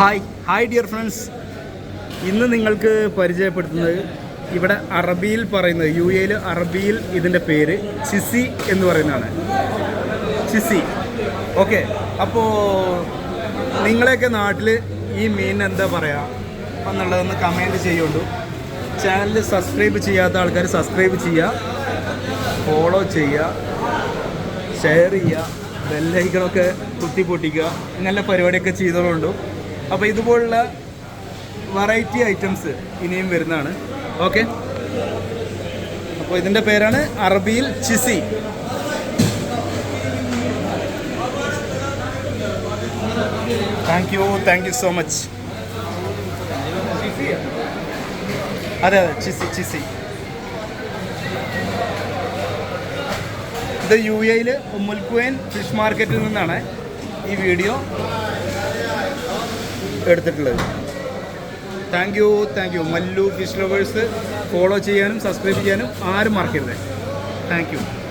Hi dear friends, ഇന്ന് നിങ്ങൾക്ക് പരിചയപ്പെടുത്തുന്നത് ഇവിടെ അറബിയിൽ പറയുന്നത് യു എയിൽ അറബിയിൽ ഇതിൻ്റെ പേര് ചിസി എന്ന് പറയുന്നതാണ്. ചിസി. ഓക്കെ, അപ്പോൾ നിങ്ങളെയൊക്കെ നാട്ടിൽ ഈ മീൻ എന്താ പറയുക എന്നുള്ളതൊന്ന് കമൻറ്റ് ചെയ്യുള്ളൂ. ചാനൽ സബ്സ്ക്രൈബ് ചെയ്യാത്ത ആൾക്കാർ സബ്സ്ക്രൈബ് ചെയ്യുക, ഫോളോ ചെയ്യുക, ഷെയർ ചെയ്യുക, ബെല്ലൈക്കണൊക്കെ കുത്തിപ്പൊട്ടിക്കുക, ഇങ്ങനെയുള്ള പരിപാടിയൊക്കെ ചെയ്തോളുണ്ടു. അപ്പോൾ ഇതുപോലുള്ള വെറൈറ്റി ഐറ്റംസ് ഇനിയും വരുന്നതാണ്. ഓക്കെ, അപ്പോൾ ഇതിൻ്റെ പേരാണ് അറബിയിൽ ചിസി. Thank you so much. അതെ ചിസി. ഇത് യു എയിൽ ഉമ്മുൽ ഫിഷ് മാർക്കറ്റിൽ നിന്നാണ് ഈ വീഡിയോ എടുത്തിട്ടുള്ളത്. Thank you Mallu fish lovers. Follow ചെയ്യാനും സബ്സ്ക്രൈബ് ചെയ്യാനും ആരും മറക്കരുത്. Thank you.